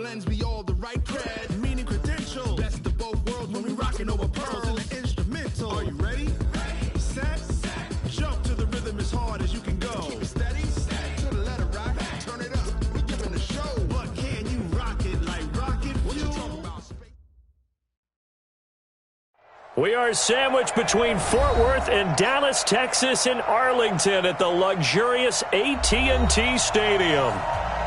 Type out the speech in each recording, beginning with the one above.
lends me all the right cred, meaning credentials. Best of both worlds when we rockin' over pearls in the instrumental. Are you ready? Set. Jump to the rhythm as hard as you can go. Keep it steady. To the letter rock. Turn it up. We giving the show. But can you rock it like rocket fuel? We are sandwiched between Fort Worth and Dallas, Texas, and Arlington at the luxurious AT&T Stadium.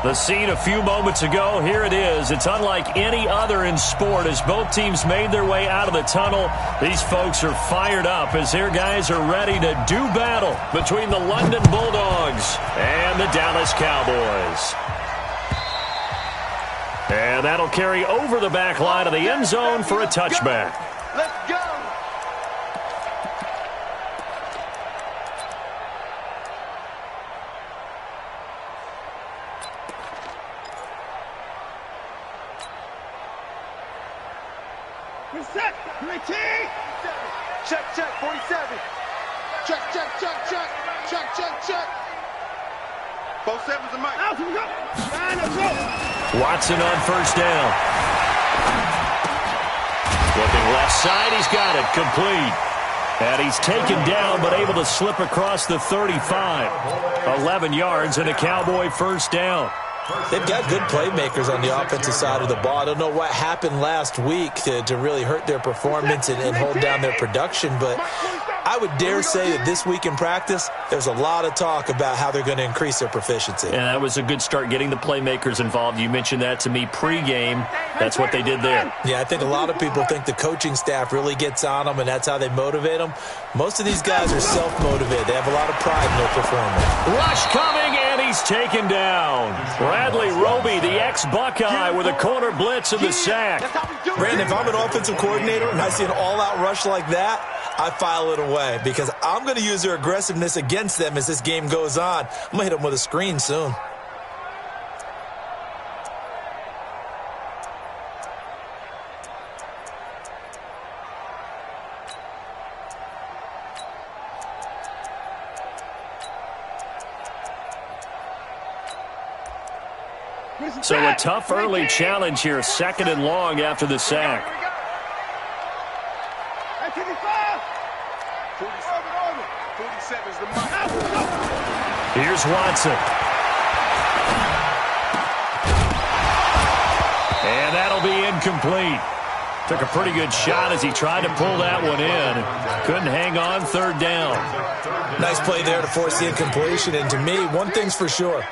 The scene a few moments ago, here it is. It's unlike any other in sport as both teams made their way out of the tunnel. These folks are fired up as their guys are ready to do battle between the London Bulldogs and the Dallas Cowboys. And that'll carry over the back line of the end zone for a touchback. Let's go! Set. Check, 47. Check. Both sevens and Mike. Out we go. Watson on first down. Looking left side, he's got it, complete. And he's taken down, but able to slip across the 35. 11 yards and a Cowboy first down. They've got good playmakers on the offensive side of the ball. I don't know what happened last week to really hurt their performance and hold down their production, but I would dare say that this week in practice, there's a lot of talk about how they're going to increase their proficiency. And that was a good start getting the playmakers involved. You mentioned that to me pregame. That's what they did there. Yeah, I think a lot of people think the coaching staff really gets on them, and that's how they motivate them. Most of these guys are self-motivated. They have a lot of pride in their performance. Rush coming, and he's taken down. Bradley Roby, the ex-Buckeye, with a corner blitz and the sack. Brandon, if I'm an offensive coordinator and I see an all-out rush like that, I file it away because I'm going to use their aggressiveness against them as this game goes on. I'm going to hit them with a screen soon. So a tough early challenge here, 2nd and long after the sack. 47's the Mike. Here's Watson. And that'll be incomplete. Took a pretty good shot as he tried to pull that one in. Couldn't hang on, 3rd down. Nice play there to force the incompletion. And to me, one thing's for sure.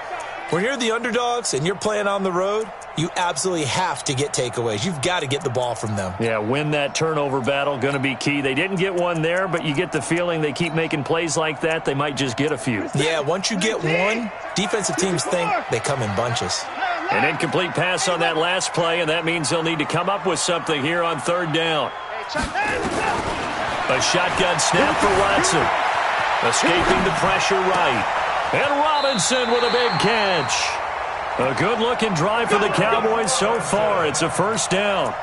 When you're the underdogs and you're playing on the road, you absolutely have to get takeaways. You've got to get the ball from them. Yeah, win that turnover battle, going to be key. They didn't get one there, but you get the feeling they keep making plays like that, they might just get a few. Yeah, once you get one, defensive teams think they come in bunches. An incomplete pass on that last play, and that means they'll need to come up with something here on 3rd down. A shotgun snap for Watson. Escaping the pressure right. And Robinson with a big catch. A good-looking drive for the Cowboys so far. It's a 1st down.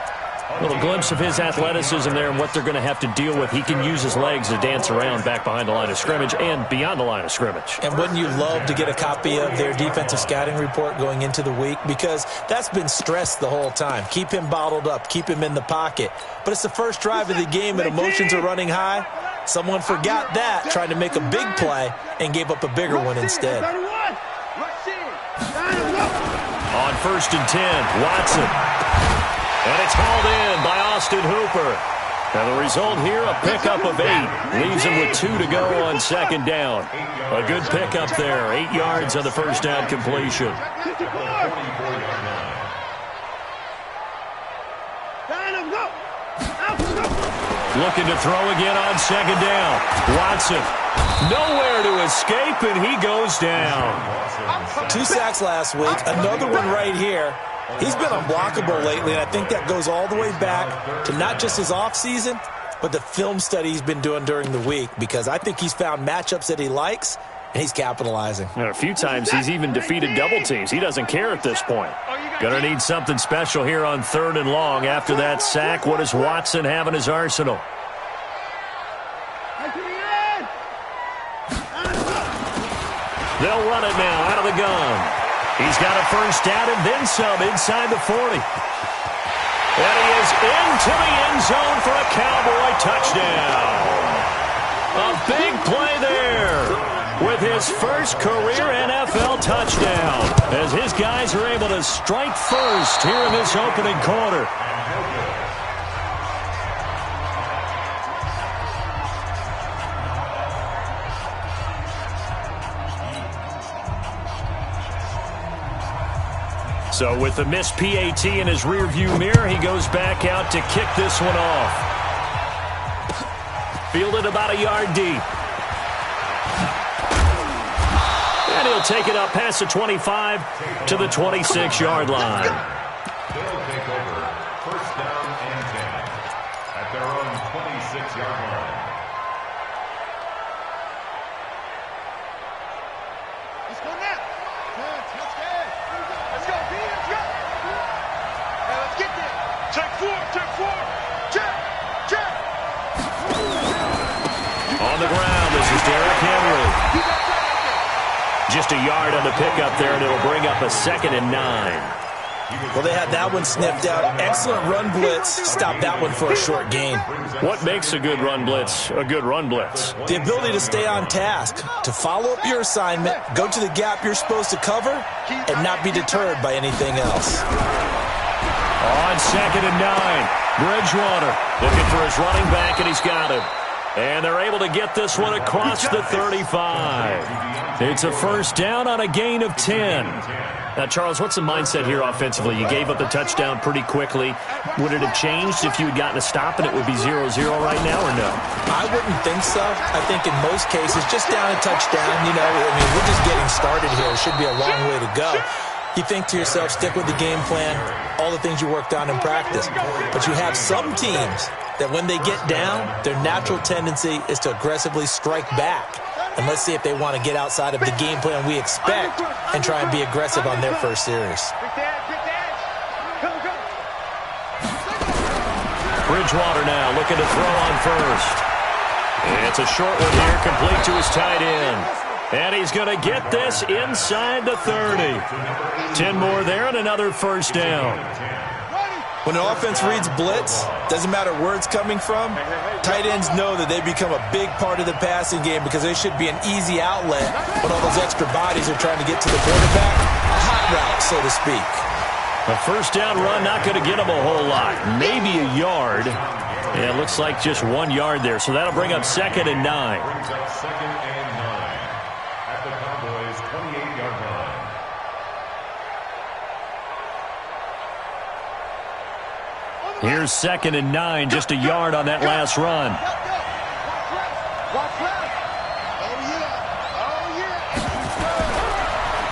A little glimpse of his athleticism there and what they're going to have to deal with. He can use his legs to dance around back behind the line of scrimmage and beyond the line of scrimmage. And wouldn't you love to get a copy of their defensive scouting report going into the week? Because that's been stressed the whole time. Keep him bottled up. Keep him in the pocket. But it's the first drive of the game and emotions are running high. Someone forgot that, tried to make a big play, and gave up a bigger one instead. On 1st and 10, Watson. And it's hauled in by Austin Hooper. And the result here, a pickup of 8. Leaves him with 2 to go on 2nd down. A good pickup there, 8 yards on the 1st down completion. Looking to throw again on 2nd down. Watson, nowhere to escape, and he goes down. 2 sacks last week, another one right here. He's been unblockable lately, and I think that goes all the way back to not just his offseason, but the film study he's been doing during the week, because I think he's found matchups that he likes, and he's capitalizing. And a few times he's even defeated double teams. He doesn't care at this point. Gonna need something special here on 3rd and long after that sack. What does Watson have in his arsenal? They'll run it now out of the gun. He's got a first down and then some inside the 40. And he is into the end zone for a Cowboy touchdown. A big play there with his first career NFL touchdown as his guys are able to strike first here in this opening quarter. So with the missed PAT in his rearview mirror, he goes back out to kick this one off. Fielded about a yard deep. And he'll take it up past the 25 to the 26-yard line. They'll take over first down and 10 at their own 26-yard line. Let's go now. Let's go, B. Let's go. Now let's get there. Check four. Check. On the ground, this is Derrick Henry. Just a yard on the pickup there, and it'll bring up a 2nd and 9. Well, they had that one sniffed out. Excellent run blitz. Stop that one for a short gain. What makes a good run blitz a good run blitz? The ability to stay on task, to follow up your assignment, go to the gap you're supposed to cover, and not be deterred by anything else. On 2nd and 9, Bridgewater looking for his running back, and he's got him. And they're able to get this one across the 35. It's a first down on a gain of 10. Now, Charles, what's the mindset here offensively? You gave up the touchdown pretty quickly. Would it have changed if you had gotten a stop and it would be 0-0 right now, or no? I wouldn't think so. I think in most cases, just down a touchdown, we're just getting started here. It should be a long way to go. You think to yourself, stick with the game plan, all the things you worked on in practice. But you have some teams that when they get down, their natural tendency is to aggressively strike back. And let's see if they want to get outside of the game plan we expect and try and be aggressive on their first series. Bridgewater now looking to throw on first. It's a short one here, complete to his tight end. And he's going to get this inside the 30. 10 more there and another first down. When an offense reads blitz, doesn't matter where it's coming from, tight ends know that they become a big part of the passing game because they should be an easy outlet when all those extra bodies are trying to get to the quarterback. A hot route, so to speak. A first down run, not going to get him a whole lot. Maybe a yard. Yeah, it looks like just 1 yard there. So that'll bring up 2nd and 9. Brings up 2nd and 9 at the Cowboys' 28-yard line. Here's 2nd and 9, just a yard on that last run.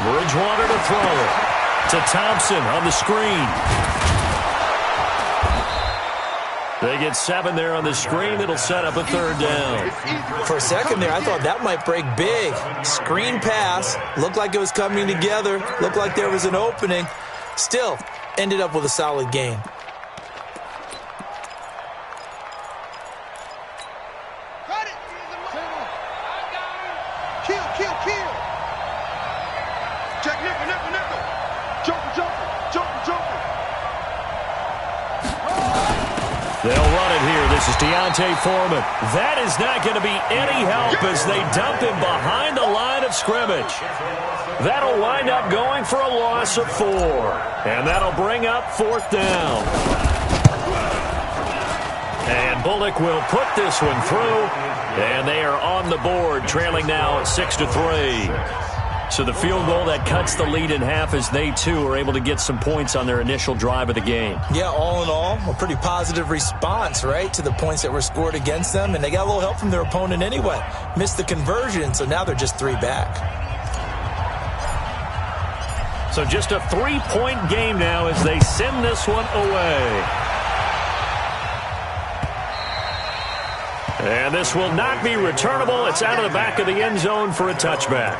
Bridgewater to throw it. To Thompson on the screen. They get 7 there on the screen. It'll set up a 3rd down. For a second there, I thought that might break big. Screen pass. Looked like it was coming together. Looked like there was an opening. Still, ended up with a solid gain. Check nickel. Joker. They'll run it here. This is Deontay Foreman. That is not going to be any help as they dump him behind the line of scrimmage. That'll wind up going for a loss of 4. And that'll bring up 4th down. And Bullock will put this one through. And they are on the board, trailing now 6-3. So the field goal that cuts the lead in half as they, too, are able to get some points on their initial drive of the game. Yeah, all in all, a pretty positive response, right, to the points that were scored against them. And they got a little help from their opponent anyway. Missed the conversion, so now they're just 3 back. So just a 3-point game now as they send this one away. And this will not be returnable. It's out of the back of the end zone for a touchback.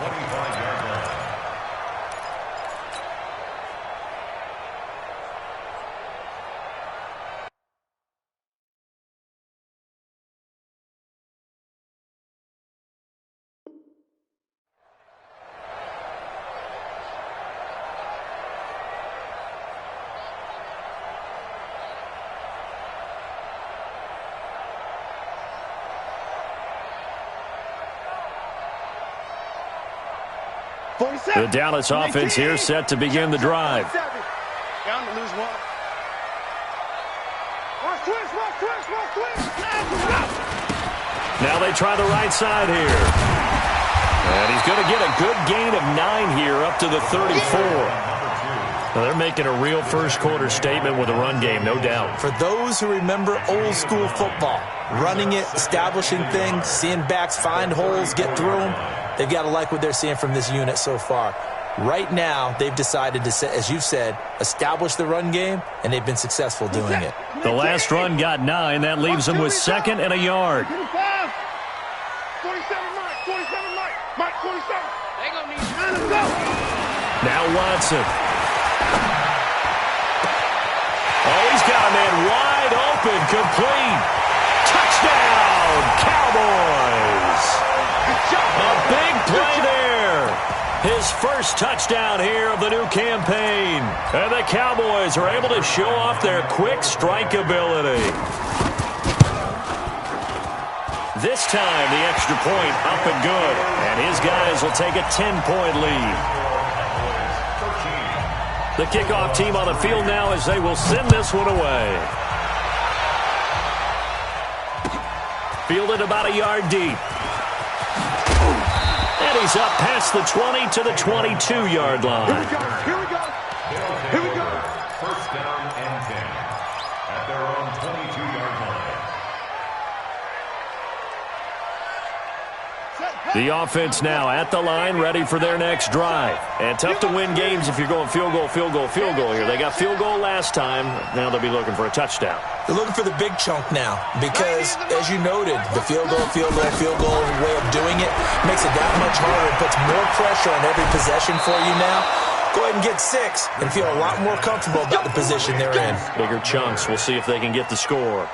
The Dallas offense here set to begin the drive. Down to lose one. Now they try the right side here. And he's going to get a good gain of 9 here up to the 34. Well, they're making a real first-quarter statement with a run game, no doubt. For those who remember old-school football, running it, establishing things, seeing backs find holes, get through them, they've got to like what they're seeing from this unit so far. Right now, they've decided to, as you've said, establish the run game, and they've been successful doing it. The last run got 9. That leaves them with 2nd and a yard. 47, Mike. 47, Mike. Mike, 47. They gonna need you. Let's go. Now Watson. Oh, he's got a man wide open, complete. Touchdown, Cowboys. A big play there. His first touchdown here of the new campaign. And the Cowboys are able to show off their quick strike ability. This time, the extra point up and good. And his guys will take a 10-point lead. The kickoff team on the field now as they will send this one away. Fielded about a yard deep. And he's up past the 20 to the 22-yard line. Here we go. Here we go. Here we go. First down and 10 at their own 22-yard line. The offense now at the line, ready for their next drive. And tough to win games if you're going field goal, field goal, field goal here. They got field goal last time. Now they'll be looking for a touchdown. They're looking for the big chunk now because, as you noted, the field goal way of doing it makes it that much harder. It puts more pressure on every possession for you now. Go ahead and get 6 and feel a lot more comfortable about the position they're in. Bigger chunks. We'll see if they can get the score.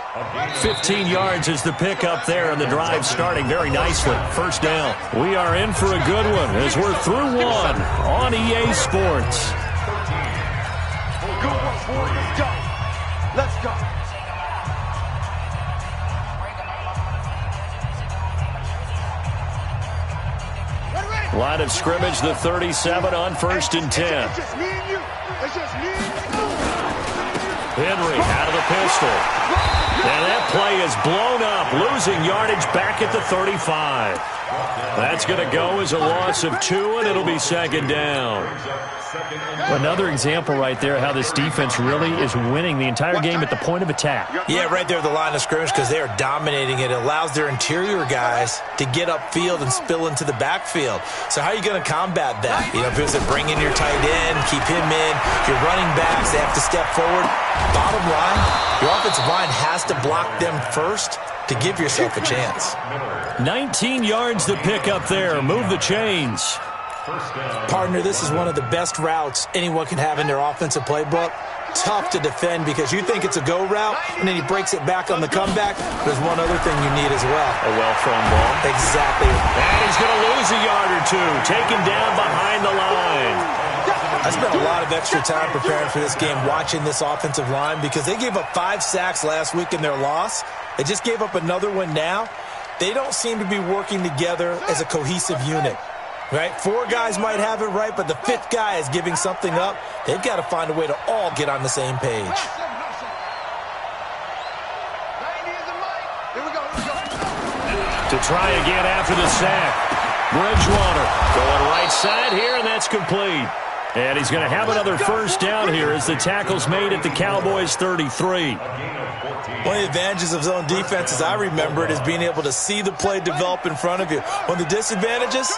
15 yards is the pickup there, and the drive starting very nicely. First down. We are in for a good one as we're through one on EA Sports. Good work, boys. Let's go. Let's go. Line of scrimmage, the 37 on 1st and 10. It's just me and you. It's just me and you. Henry out of the pistol. And that play is blown up, losing yardage back at the 35. That's going to go as a loss of 2, and it'll be 2nd down. Another example right there how this defense really is winning the entire game at the point of attack. Yeah, right there at the line of scrimmage because they are dominating it. It allows their interior guys to get upfield and spill into the backfield. So how are you going to combat that? You know, if it's bring in your tight end, keep him in, your running backs, they have to step forward. Bottom line, your offensive line has to block them first to give yourself a chance. 19 yards to pick up there. Move the chains. Partner, this is one of the best routes anyone can have in their offensive playbook. Tough to defend because you think it's a go route, and then he breaks it back on the comeback. There's one other thing you need as well. A well-thrown ball. Exactly. And he's going to lose a yard or 2. Taken down behind the line. I spent a lot of extra time preparing for this game, watching this offensive line because they gave up 5 sacks last week in their loss. They just gave up another one now. They don't seem to be working together as a cohesive unit. Right? 4 guys might have it right, but the 5th guy is giving something up. They've got to find a way to all get on the same page. To try again after the sack. Bridgewater going right side here, and that's complete. And he's going to have another first down here as the tackle's made at the Cowboys' 33. One of the advantages of zone defense, as I remember it, is being able to see the play develop in front of you. One of the disadvantages,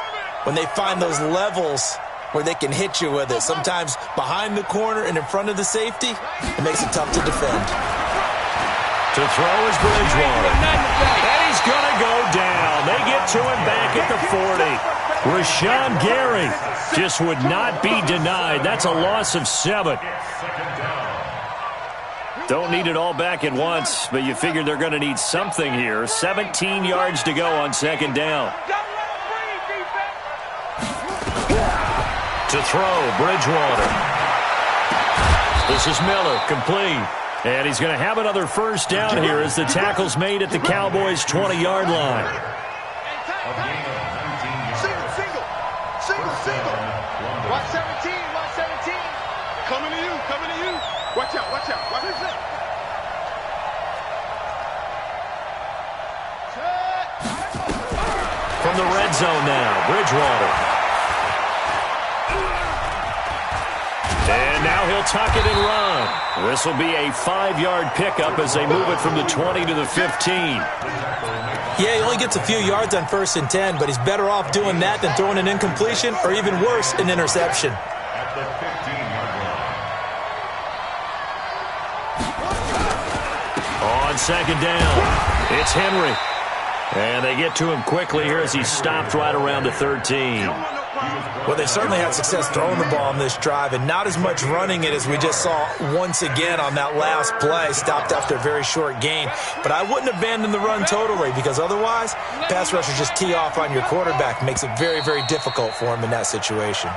when they find those levels where they can hit you with it, sometimes behind the corner and in front of the safety, it makes it tough to defend. To throw is Bridgewater. And he's going to go down. They get to him back at the 40. Rashawn Gary just would not be denied. That's a loss of 7. Don't need it all back at once, but you figure they're going to need something here. 17 yards to go on 2nd down. To throw, Bridgewater. This is Miller, complete. And he's going to have another first down here as the tackle's made at the Cowboys' 20-yard line. Watch 17, watch 17. Coming to you, coming to you. Watch out, watch out, watch out. From the red zone now, Bridgewater. And now he'll tuck it and run. This will be a 5-yard pickup as they move it from the 20 to the 15. Yeah, he only gets a few yards on 1st and 10, but he's better off doing that than throwing an incompletion or even worse, an interception. At the 15-yard line. On 2nd down, it's Henry. And they get to him quickly here as he stopped right around the 13. Well, they certainly had success throwing the ball on this drive and not as much running it as we just saw once again on that last play. Stopped after a very short gain. But I wouldn't abandon the run totally because otherwise, pass rushers just tee off on your quarterback. Makes it very, very difficult for him in that situation.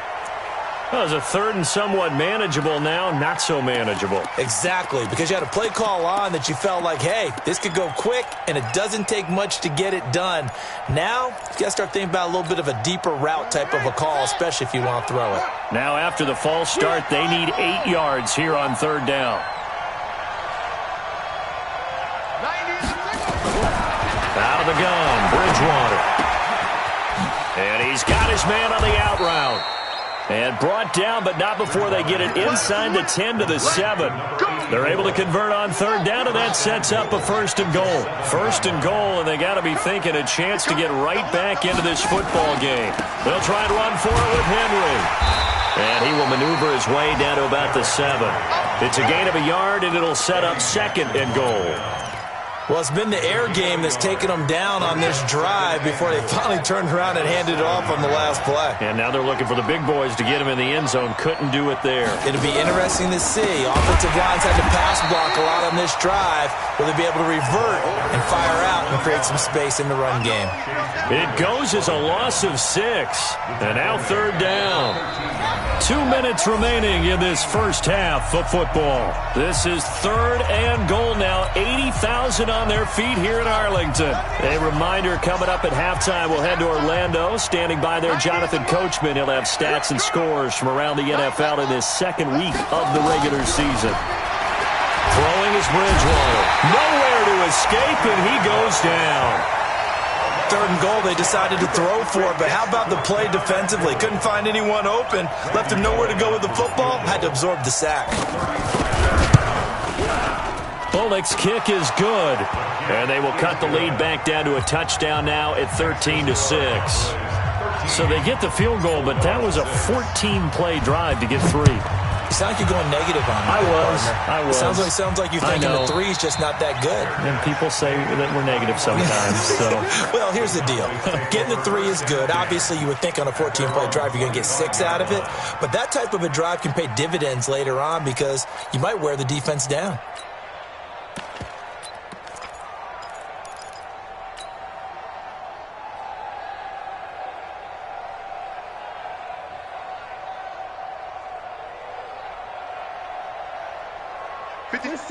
Well, it was a 3rd and somewhat manageable now, not so manageable. Exactly, because you had a play call on that you felt like, hey, this could go quick, and it doesn't take much to get it done. Now, you got to start thinking about a little bit of a deeper route type of a call, especially if you want to throw it. Now, after the false start, they need 8 yards here on 3rd down. Out of the gun, Bridgewater. And he's got his man on the out route. And brought down, but not before they get it inside the 10 to the 7. They're able to convert on 3rd down, and that sets up a 1st and goal. 1st and goal, and they got to be thinking a chance to get right back into this football game. They'll try and run for it with Henry. And he will maneuver his way down to about the 7. It's a gain of a yard, and it'll set up 2nd and goal. Well, it's been the air game that's taken them down on this drive before they finally turned around and handed it off on the last play. And now they're looking for the big boys to get him in the end zone. Couldn't do it there. It'll be interesting to see. Offensive lines had to pass block a lot on this drive. Will they be able to revert and fire out and create some space in the run game? It goes as a loss of 6. And now 3rd down. 2 minutes remaining in this first half of football. This is 3rd and goal now. 80,000 on their feet here in Arlington. A reminder coming up at halftime. We'll head to Orlando. Standing by there, Jonathan Coachman. He'll have stats and scores from around the NFL in this 2nd week of the regular season. Throwing is Bridgewater. Nowhere to escape, and he goes down. 3rd and goal, they decided to throw for it, but how about the play defensively? Couldn't find anyone open. Left him nowhere to go with the football. Had to absorb the sack. Bullock's kick is good. And they will cut the lead back down to a touchdown now at 13 to 6. So they get the field goal, but that was a 14-play drive to get 3. You sound like you're going negative on me. I was. It sounds like you're thinking the 3 is just not that good. And people say that we're negative sometimes. So. Well, here's the deal. Getting the 3 is good. Obviously, you would think on a 14-play drive you're going to get 6 out of it. But that type of a drive can pay dividends later on because you might wear the defense down.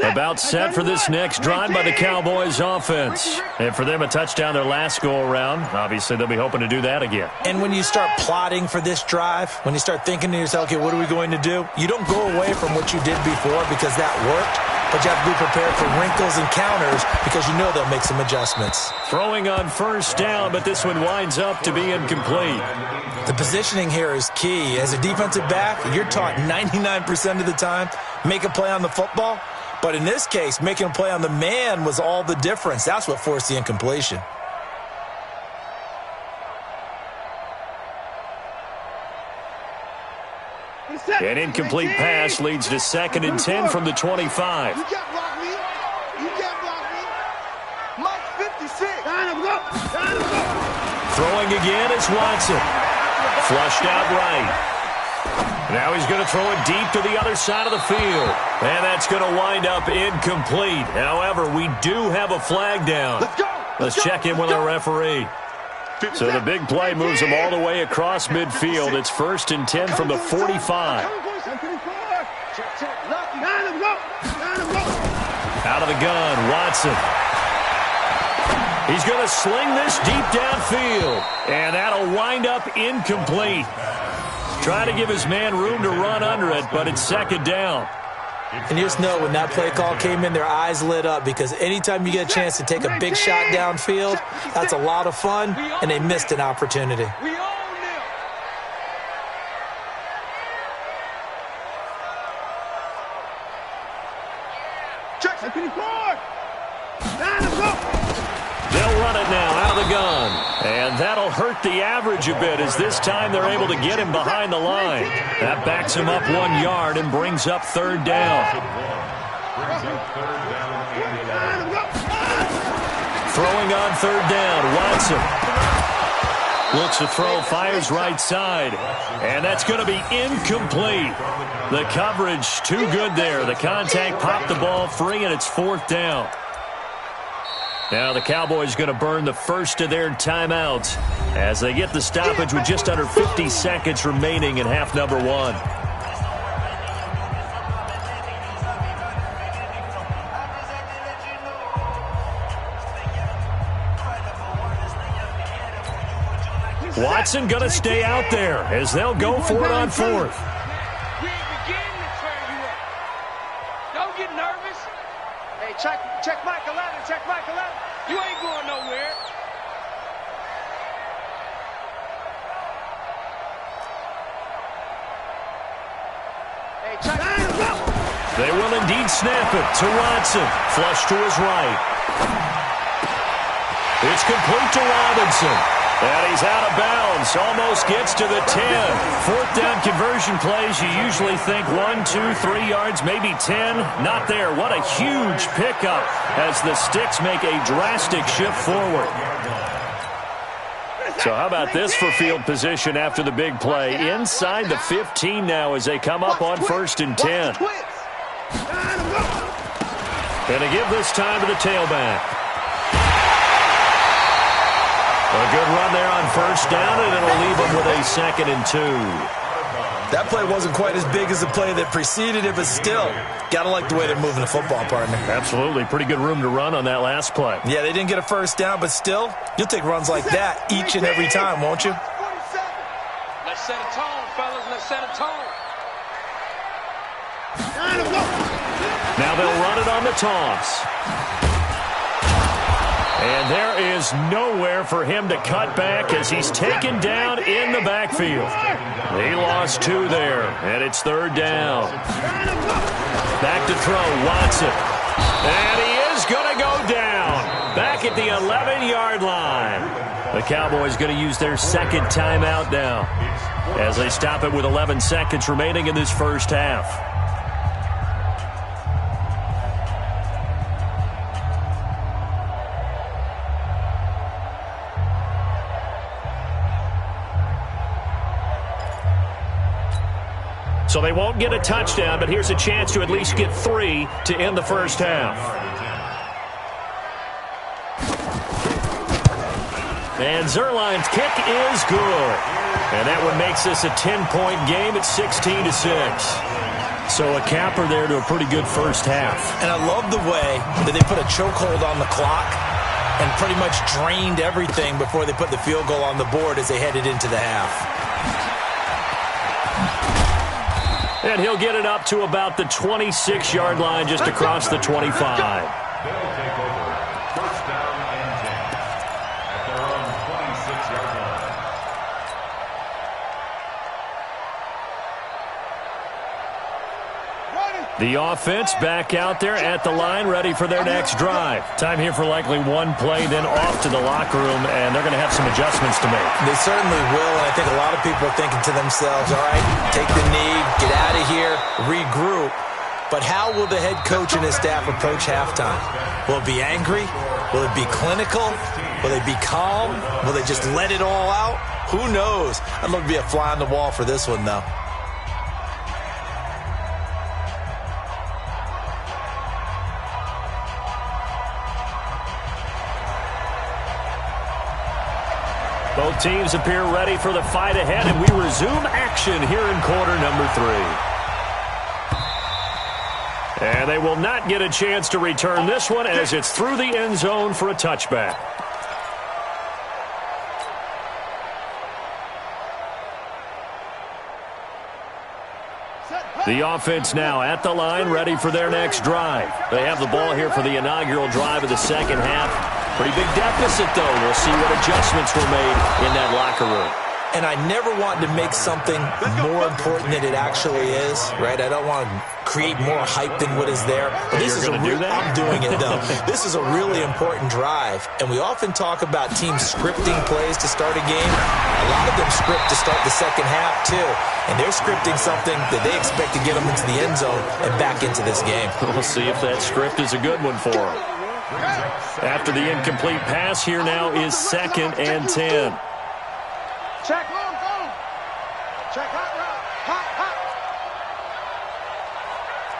About set for this next drive by the Cowboys offense. And for them, a touchdown their last go-around. Obviously, they'll be hoping to do that again. And when you start plotting for this drive, when you start thinking to yourself, okay, what are we going to do? You don't go away from what you did before because that worked, but you have to be prepared for wrinkles and counters because you know they'll make some adjustments. Throwing on 1st down, but this one winds up to be incomplete. The positioning here is key. As a defensive back, you're taught 99% of the time, make a play on the football. But in this case, making a play on the man was all the difference. That's what forced the incompletion. An incomplete pass leads to 2nd and 10 from the 25. You can't block me. You can't block me. Mike 56. Throwing again is Watson. Flushed out right. Now he's going to throw it deep to the other side of the field. And that's going to wind up incomplete. However, we do have a flag down. Let's check in with our referee. So the big play moves him all the way across midfield. It's 1st and 10 from the 45. Out of the gun, Watson. He's going to sling this deep downfield. And that'll wind up incomplete. Trying to give his man room to run under it, but it's second down. And you just know when that play call came in, their eyes lit up, because anytime you get a chance to take a big shot downfield, that's a lot of fun, and they missed an opportunity. They'll run it now out of the gun. And that'll hurt the average a bit, as this time they're able to get him behind the line. That backs him up 1 yard and brings up third down. Throwing on third down, Watson. Looks to throw, fires right side. And that's going to be incomplete. The coverage too good there. The contact popped the ball free, and it's fourth down. Now the Cowboys going to burn the first of their timeouts as they get the stoppage with just under 50 seconds remaining in half number one. Watson going to stay out there as they'll go for it on fourth. We ain't beginning to turn you up. Don't get nervous. Hey, check Michael Allen. Check Michael Allen. You ain't going nowhere. Hey, check. They will indeed snap it to Watson. Flush to his right. It's complete to Robinson. And he's out of bounds. Almost gets to the 10. Fourth down conversion plays, you usually think 1, 2, 3 yards, maybe 10. Not there. What a huge pickup as the Sticks make a drastic shift forward. So how about this for field position after the big play? Inside the 15 now as they come up on 1st and 10. Going to give this time to the tailback. A good run there on 1st down, and it'll leave them with a 2nd and 2. That play wasn't quite as big as the play that preceded it, but still, got to like the way they're moving the football, partner. Absolutely. Pretty good room to run on that last play. Yeah, they didn't get a 1st down, but still, you'll take runs like that each and every time, won't you? Let's set a tone, fellas. Let's set a tone. Now they'll run it on the toss. And there is nowhere for him to cut back as he's taken down in the backfield. He lost 2 there, and it's 3rd down. Back to throw, Watson. And he is going to go down. Back at the 11-yard line. The Cowboys going to use their 2nd timeout now as they stop it with 11 seconds remaining in this first half. So they won't get a touchdown, but here's a chance to at least get 3 to end the first half. And Zerline's kick is good. And that one makes this a 10-point game at 16-6. So a capper there to a pretty good first half. And I love the way that they put a chokehold on the clock and pretty much drained everything before they put the field goal on the board as they headed into the half. And he'll get it up to about the 26-yard line just across the 25. They'll take over 1st down and 10 at their own 26-yard line. The offense back out there at the line, ready for their next drive. Time here for likely one play, then off to the locker room, and they're going to have some adjustments to make. They certainly will, and I think a lot of people are thinking to themselves, all right, take the knee, get out of here, regroup. But how will the head coach and his staff approach halftime? Will it be angry? Will it be clinical? Will they be calm? Will they just let it all out? Who knows? I'd love to be a fly on the wall for this one, though. Both teams appear ready for the fight ahead, and we resume action here in quarter number 3. And they will not get a chance to return this one as it's through the end zone for a touchback. The offense now at the line, ready for their next drive. They have the ball here for the inaugural drive of the second half. Pretty big deficit, though. We'll see what adjustments were made in that locker room. And I never want to make something more important than it actually is, right? I don't want to create more hype than what is there. But this is I'm doing it, though. This is a really important drive. And we often talk about teams scripting plays to start a game. A lot of them script to start the second half, too. And they're scripting something that they expect to get them into the end zone and back into this game. We'll see if that script is a good one for them. After the incomplete pass, here now is 2nd and 10. Check. Check hot route. Hot.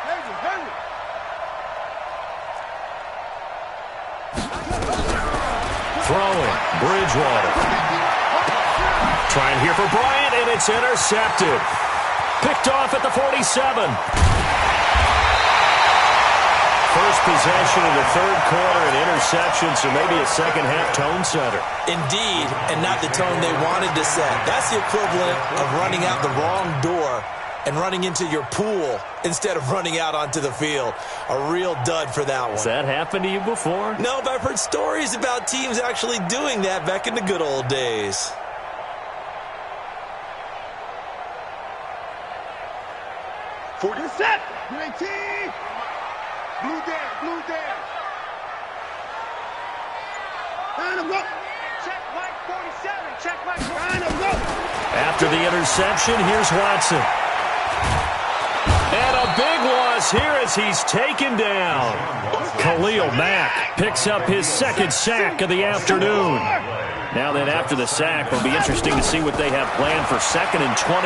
Heavy. Throwing. Bridgewater. Trying here for Bryant, and it's intercepted. Picked off at the 47. First possession of the third quarter, an interception, so maybe a second-half tone setter. Indeed, and not the tone they wanted to set. That's the equivalent of running out the wrong door and running into your pool instead of running out onto the field. A real dud for that one. Has that happened to you before? No, but I've heard stories about teams actually doing that back in the good old days. For the set. Great team. Blue down. Line him up. Check Mike 47. Check Mike. Line him up. After the interception, here's Watson. And a big loss here as he's taken down. Khalil Mack picks up his 2nd sack of the afternoon. Now then, after the sack, it'll be interesting to see what they have planned for 2nd and 23.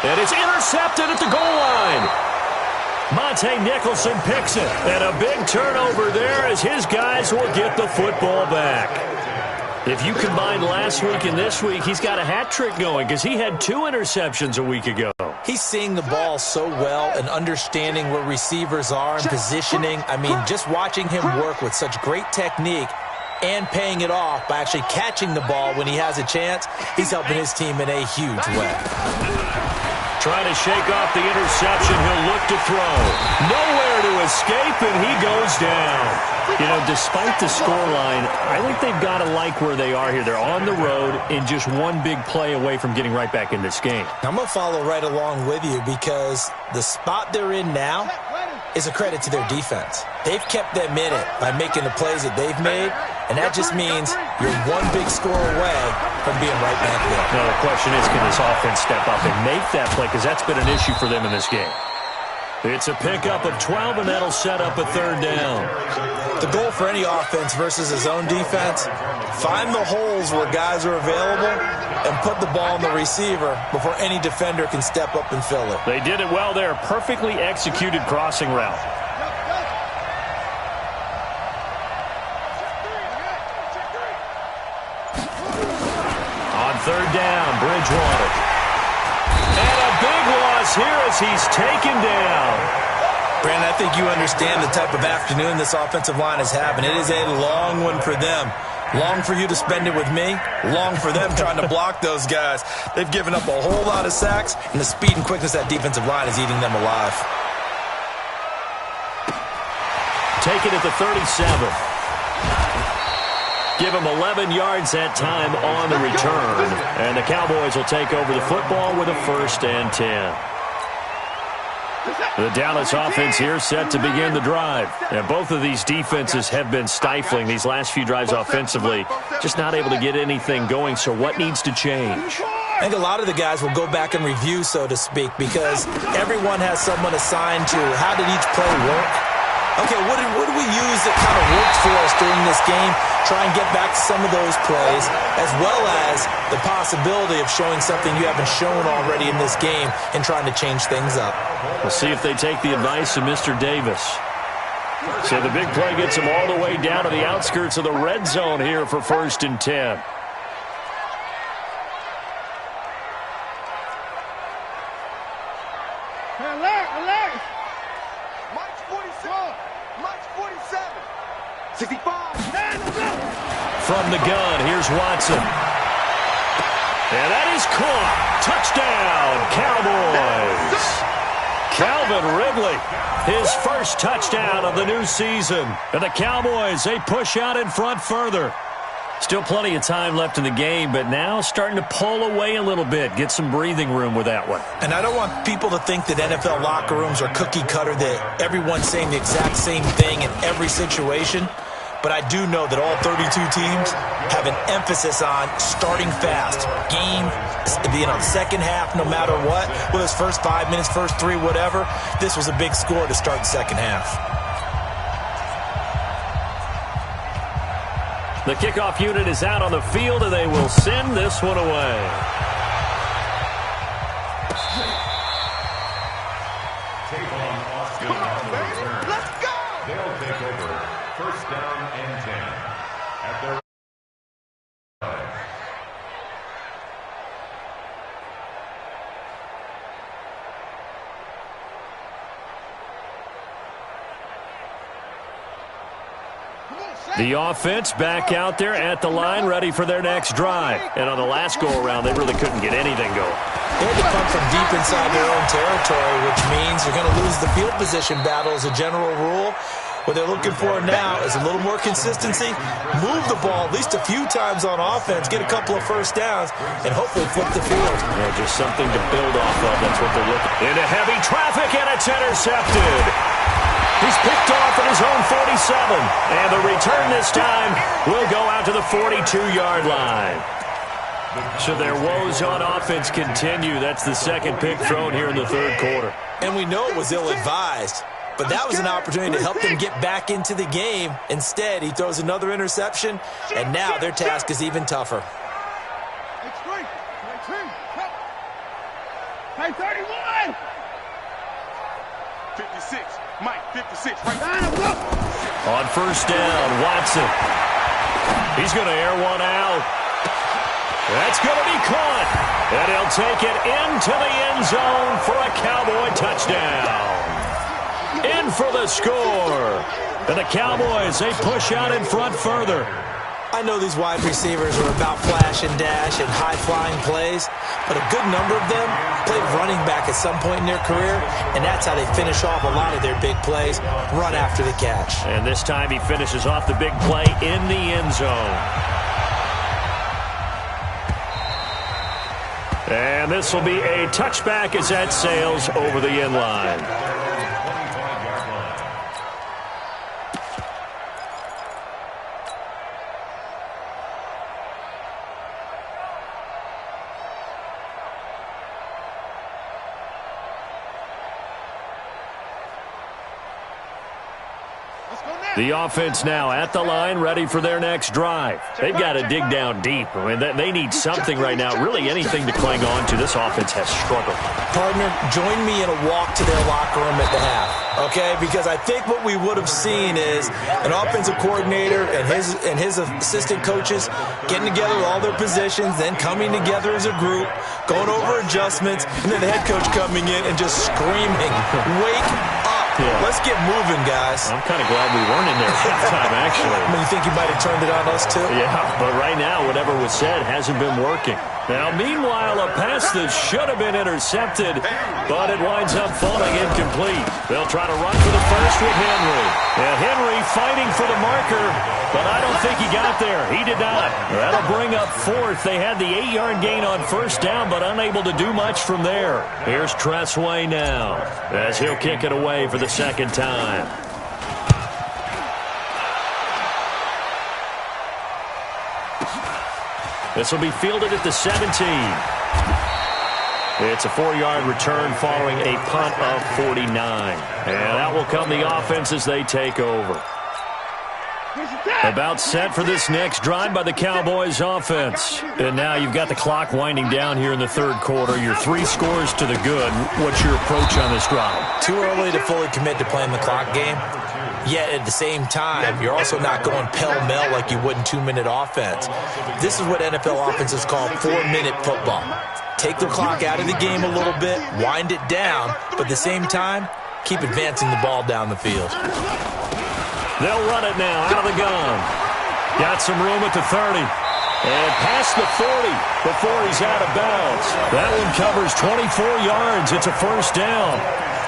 And it's intercepted at the goal line. Monte Nicholson picks it. And a big turnover there as his guys will get the football back. If you combine last week and this week, he's got a hat trick going because he had 2 interceptions a week ago. He's seeing the ball so well and understanding where receivers are and positioning. I mean, just watching him work with such great technique and paying it off by actually catching the ball when he has a chance, he's helping his team in a huge way. Trying to shake off the interception. He'll look to throw. Nowhere to escape, and he goes down. You know, despite the scoreline, I think they've got to like where they are here. They're on the road and just one big play away from getting right back in this game. I'm going to follow right along with you because the spot they're in now is a credit to their defense. They've kept them in it by making the plays that they've made, and that just means you're one big score away from being right back there. Now, the question is, can this offense step up and make that play? Because that's been an issue for them in this game. It's a pickup of 12, and that'll set up a 3rd down. The goal for any offense versus a zone defense, find the holes where guys are available and put the ball on the receiver before any defender can step up and fill it. They did it well there. Perfectly executed crossing route. On 3rd down, Bridgewater. And a big loss here as he's taken down. Brandon, I think you understand the type of afternoon this offensive line is having. It is a long one for them. Long for you to spend it with me. Long for them trying to block those guys. They've given up a whole lot of sacks, and the speed and quickness of that defensive line is eating them alive. Take it at the 37. Give him 11 yards that time on the return. And the Cowboys will take over the football with a 1st and 10. The Dallas offense here set to begin the drive. And both of these defenses have been stifling these last few drives offensively. Just not able to get anything going, so what needs to change? I think a lot of the guys will go back and review, so to speak, because everyone has someone assigned to how did each play work. Okay, what did we use that kind of worked for us during this game? Try and get back to some of those plays, as well as the possibility of showing something you haven't shown already in this game and trying to change things up. We'll see if they take the advice of Mr. Davis. So the big play gets them all the way down to the outskirts of the red zone here for 1st and 10. Alert! Mike's 47. Mike's 47. 65. From the gun, here's Watson. And that is caught. Touchdown. Calvin Ridley, his first touchdown of the new season. And the Cowboys, they push out in front further. Still plenty of time left in the game, but now starting to pull away a little bit, get some breathing room with that one. And I don't want people to think that NFL locker rooms are cookie cutter, that everyone's saying the exact same thing in every situation. But I do know that all 32 teams have an emphasis on starting fast. Game, second half, no matter what. Whether it's first 5 minutes, first 3, whatever. This was a big score to start the second half. The kickoff unit is out on the field, and they will send this one away. Take on Austin on the return. Let's go! They'll take over. First down and 10 at their The offense back out there at the line, ready for their next drive. And on the last go-around, they really couldn't get anything going. They had to come from deep inside their own territory, which means they're going to lose the field position battle as a general rule. What they're looking for now is a little more consistency, move the ball at least a few times on offense, get a couple of first downs, and hopefully flip the field. Yeah, just something to build off of. That's what they're looking. Into heavy traffic, and it's intercepted. He's picked off at his own 47. And the return this time will go out to the 42-yard line. So their woes on offense continue. That's the second pick thrown here in the third quarter. And we know it was ill-advised, but that was an opportunity to help them get back into the game. Instead, he throws another interception, and now their task is even tougher. Hey, 31! 56. Mike, 56. Right down. On first down, Watson. He's going to air one out. That's going to be caught. And he'll take it into the end zone for a Cowboy touchdown. In for the score. And the Cowboys, they push out in front further. I know these wide receivers are about flash and dash and high-flying plays, but a good number of them played running back at some point in their career, and that's how they finish off a lot of their big plays, run after the catch. And this time he finishes off the big play in the end zone. And this will be a touchback as that sails over the end line. The offense now at the line, ready for their next drive. They've got to dig down deep. I mean, they need something right now, really anything to cling on to. This offense has struggled. Partner, join me in a walk to their locker room at the half, okay? Because I think what we would have seen is an offensive coordinator and his assistant coaches getting together with all their positions, then coming together as a group, going over adjustments, and then the head coach coming in and just screaming, "Wake up. Yeah. Let's get moving, guys." I'm kind of glad we weren't in there at halftime, actually. I mean, you think he might have turned it on us, too? Yeah, but right now, whatever was said hasn't been working. Now, meanwhile, a pass that should have been intercepted, but it winds up falling incomplete. They'll try to run for the first with Henry. And Henry fighting for the marker, but I don't think he got there. He did not. That'll bring up fourth. They had the 8-yard gain on first down, but unable to do much from there. Here's Tressway now, as he'll kick it away for the second time. This will be fielded at the 17. It's a 4-yard return following a punt of 49. And out will come the offense as they take over. About set for this next drive by the Cowboys offense. And now you've got the clock winding down here in the third quarter. You're 3 scores to the good. What's your approach on this drive? Too early to fully commit to playing the clock game. Yet at the same time, you're also not going pell-mell like you would in 2-minute offense. This is what NFL offenses call 4-minute football. Take the clock out of the game a little bit, wind it down, but at the same time, keep advancing the ball down the field. They'll run it now out of the gun. Got some room at the 30. And past the 40 before he's out of bounds. That one covers 24 yards. It's a first down.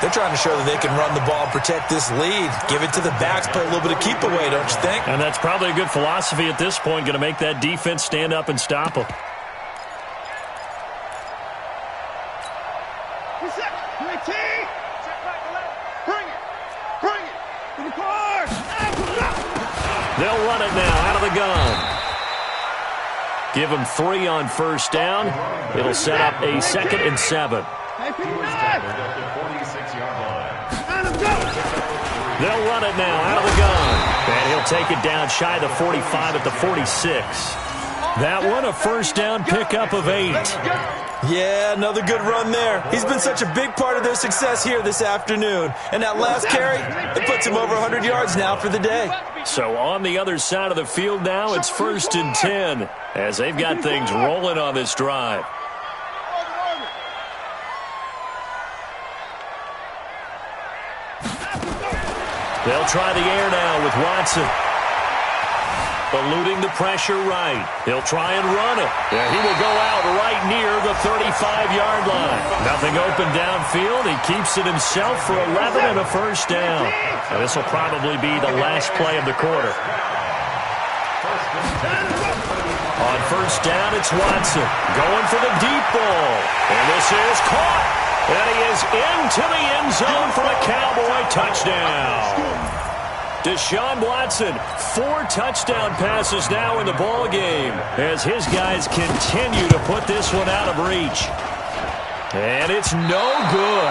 They're trying to show that they can run the ball and protect this lead. Give it to the backs, play a little bit of keep away, don't you think? And that's probably a good philosophy at this point, going to make that defense stand up and stop them. They'll run it now out of the gun. Give them 3 on first down. It'll set up a 2nd and 7. They'll run it now out of the gun. And he'll take it down shy of the 45 at the 46. That one, a first down pickup of 8. Yeah, another good run there. He's been such a big part of their success here this afternoon. And that last carry, it puts him over 100 yards now for the day. So on the other side of the field now, it's 1st and 10 as they've got things rolling on this drive. They'll try the air now with Watson. Eluding the pressure right. He'll try and run it. Yeah, he will go out right near the 35-yard line. Nothing open downfield. He keeps it himself for 11 and a first down. And this will probably be the last play of the quarter. On first down, it's Watson going for the deep ball. And this is caught. And he is into the end zone for a Cowboy touchdown. Deshaun Watson, 4 touchdown passes now in the ball game as his guys continue to put this one out of reach. And it's no good.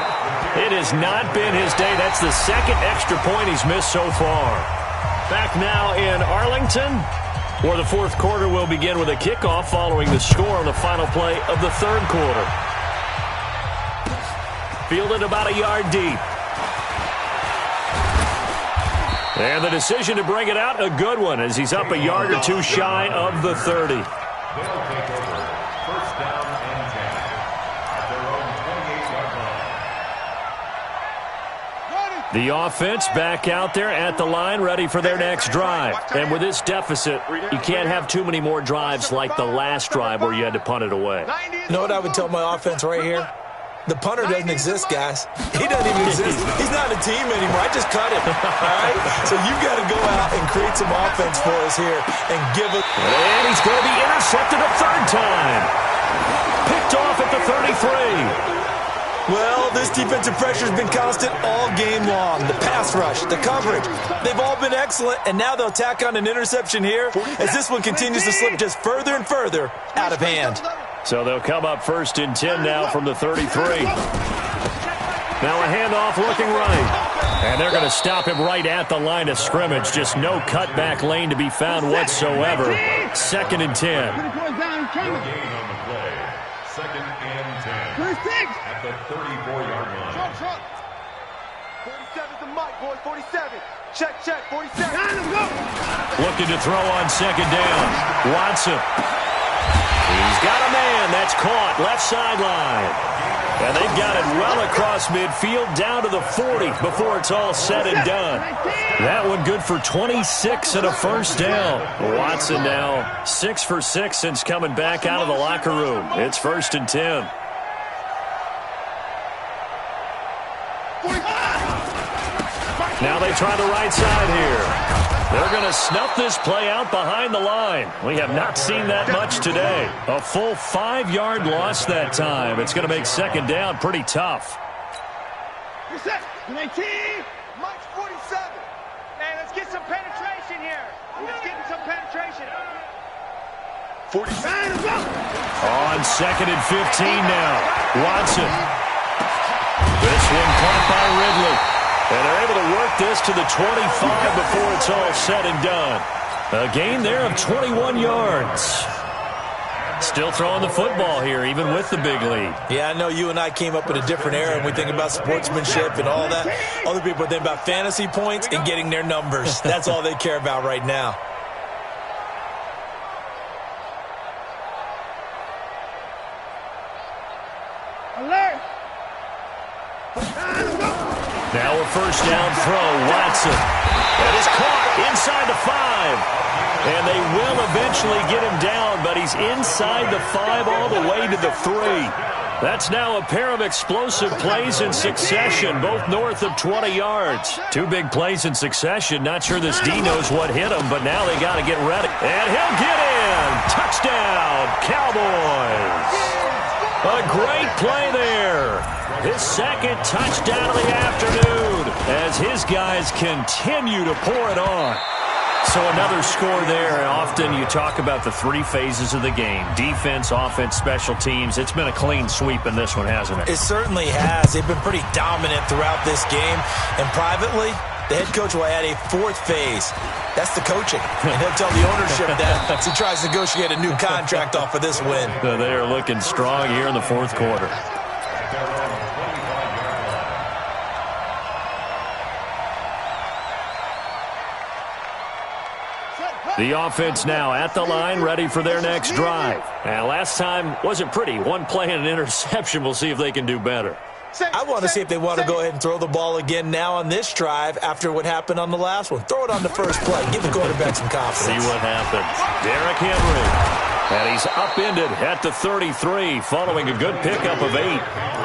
It has not been his day. That's the 2nd extra point he's missed so far. Back now in Arlington, where the 4th quarter will begin with a kickoff following the score on the final play of the 3rd quarter. Fielded about a yard deep. And the decision to bring it out, a good one, as he's up a yard or 2 shy of the 30. They'll take over 1st down and 10 at their own 28-yard line. The offense back out there at the line, ready for their next drive. And with this deficit, you can't have too many more drives like the last drive where you had to punt it away. You know what I would tell my offense right here? The punter doesn't exist, guys. He doesn't even exist. He's not a team anymore. I just cut him. All right? So you've got to go out and create some offense for us here and give it. And he's going to be intercepted a 3rd time. Picked off at the 33. Well, this defensive pressure has been constant all game long. The pass rush, the coverage, they've all been excellent, and now they'll tack on an interception here as this one continues to slip just further and further out of hand. So they'll come up 1st and 10 now from the 33. Now a handoff looking right. And they're going to stop him right at the line of scrimmage. Just no cutback lane to be found whatsoever. 2nd and 10. Gain on the play. 2nd and 10 at the 34-yard line. 47's the mic, boys. 47. Check, 47. Looking to throw on 2nd down. Watson. He's got a man. That's caught. Left sideline. And they've got it well across midfield down to the 40 before it's all said and done. That one good for 26 and a first down. Watson now 6 for 6 since coming back out of the locker room. It's 1st and 10. Now they try the right side here. They're going to snuff this play out behind the line. We have not seen that much today. A full 5-yard loss that time. It's going to make 2nd down pretty tough. Mike's 47. Man, let's get some penetration here. Let's get some penetration. 47. On 2nd and 15 now. Watson. This one caught by Ridley. And they're able to work this to the 25 before it's all said and done. A gain there of 21 yards. Still throwing the football here, even with the big lead. Yeah, I know you and I came up in a different era, and we think about sportsmanship and all that. Other people think about fantasy points and getting their numbers. That's all they care about right now. Alert! Now a first down throw, Watson. That is caught inside the 5. And they will eventually get him down, but he's inside the 5 all the way to the 3. That's now a pair of explosive plays in succession, both north of 20 yards. Two big plays in succession. Not sure this D knows what hit him, but now they got to get ready. And he'll get in. Touchdown, Cowboys. A great play there. His second touchdown of the afternoon as his guys continue to pour it on. So another score there. Often you talk about the three phases of the game. Defense, offense, special teams. It's been a clean sweep in this one, hasn't it? It certainly has. They've been pretty dominant throughout this game. And privately, the head coach will add a fourth phase. That's the coaching. And he'll tell the ownership that as he tries to negotiate a new contract off of this win. So they are looking strong here in the fourth quarter. The offense now at the line, ready for their next drive. And last time wasn't pretty. One play and an interception. We'll see if they can do better. I want to see if they want to go ahead and throw the ball again now on this drive after what happened on the last one. Throw it on the first play. Give the quarterback some confidence. See what happens. Derrick Henry. And he's upended at the 33 following a good pickup of 8.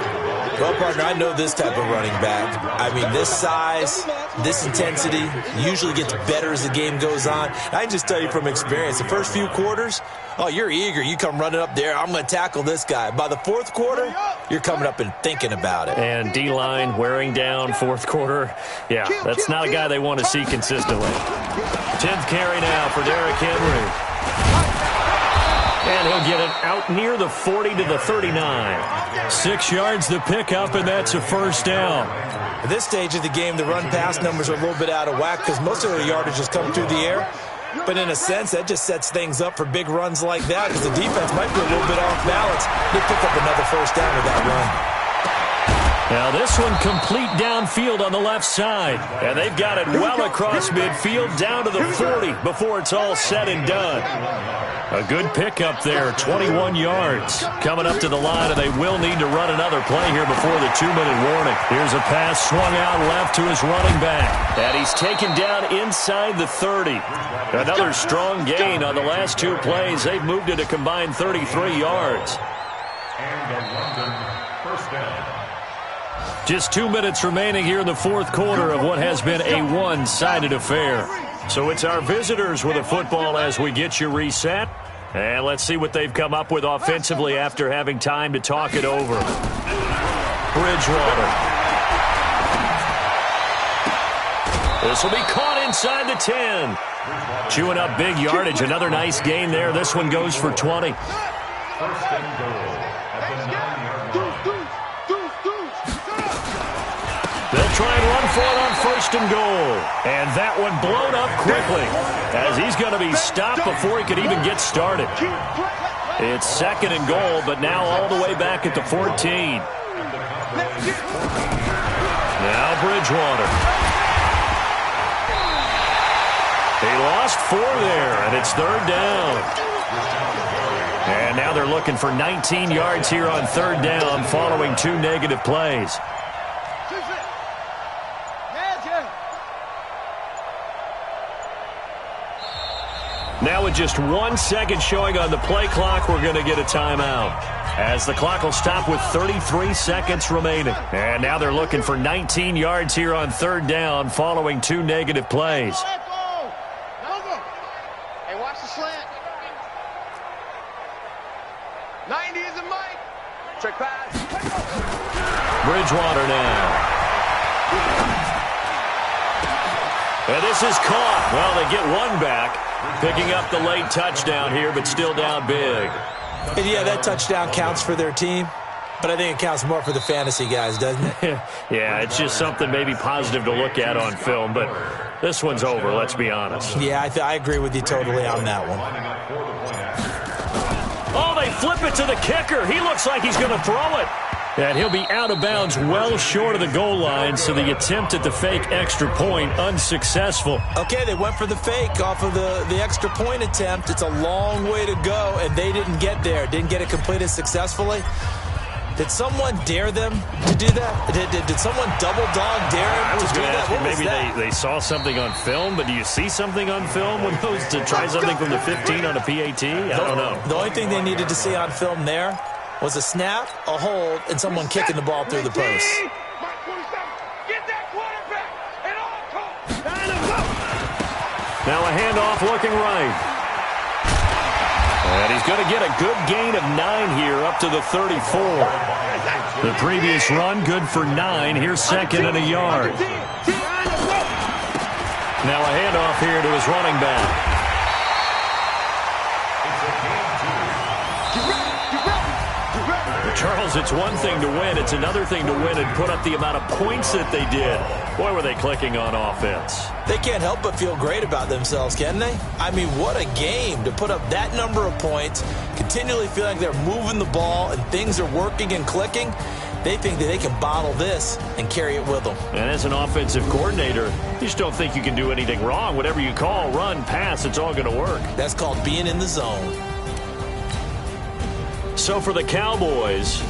Well, partner, I know this type of running back. I mean, this size, this intensity usually gets better as the game goes on. I can just tell you from experience, the first few quarters, oh, you're eager. You come running up there, I'm going to tackle this guy. By the fourth quarter, you're coming up and thinking about it. And D-line wearing down fourth quarter. Yeah, that's not a guy they want to see consistently. 10th carry now for Derrick Henry. And he'll get it out near the 40 to the 39. 6 yards the pickup, and that's a first down. At this stage of the game, the run-pass numbers are a little bit out of whack because most of the yardage has come through the air. But in a sense, that just sets things up for big runs like that because the defense might be a little bit off balance. They pick up another first down with that run. Now this one complete downfield on the left side. And they've got it well across midfield down to the 40 before it's all said and done. A good pickup there, 21 yards. Coming up to the line, and they will need to run another play here before the 2-minute warning. Here's a pass swung out left to his running back. And he's taken down inside the 30. Another strong gain on the last 2 plays. They've moved it a combined 33 yards. And the London first down. Just 2 minutes remaining here in the fourth quarter of what has been a one-sided affair. So it's our visitors with a football as we get you reset. And let's see what they've come up with offensively after having time to talk it over. Bridgewater. This will be caught inside the 10. Chewing up big yardage. Another nice gain there. This one goes for 20. First and goal at the 9-yard line. They'll try and run for it on first and goal. And that one blown up quickly as he's going to be stopped before he could even get started. It's second and goal, but now all the way back at the 14. Now Bridgewater. He lost 4 there, and it's third down. And now they're looking for 19 yards here on third down following 2 negative plays. Now with just 1 second showing on the play clock, we're going to get a timeout. As the clock will stop with 33 seconds remaining. And now they're looking for 19 yards here on third down following 2 negative plays. Hey, watch the slant. 90 is a mic. Trick pass. Bridgewater now. And this is caught. Well, they get one back. Picking up the late touchdown here, but still down big. And yeah, that touchdown counts for their team, but I think it counts more for the fantasy guys, doesn't it? Yeah, it's just something maybe positive to look at on film, but this one's over, let's be honest. Yeah, I agree with you totally on that one. Oh, they flip it to the kicker. He looks like he's going to throw it. And he'll be out of bounds well short of the goal line, so the attempt at the fake extra point unsuccessful. Okay, they went for the fake off of the extra point attempt. It's a long way to go, and they didn't get there. Didn't get it completed successfully. Did someone dare them to do that? Did someone double dog dare them I was to do going to that? ask you, maybe they saw something on film, but do you see something on film when those to try something from the 15 on a PAT? I don't know. The only thing they needed to see on film there was a snap, a hold, and someone kicking the ball through the post. Now a handoff looking right. And he's going to get a good gain of 9 here up to the 34. The previous run, good for 9. Here's second and a yard. Now a handoff here to his running back. Charles, it's one thing to win. It's another thing to win and put up the amount of points that they did. Boy, were they clicking on offense. They can't help but feel great about themselves, can they? I mean, what a game to put up that number of points, continually feel like they're moving the ball and things are working and clicking. They think that they can bottle this and carry it with them. And as an offensive coordinator, you just don't think you can do anything wrong. Whatever you call, run, pass, it's all going to work. That's called being in the zone. So for the Cowboys,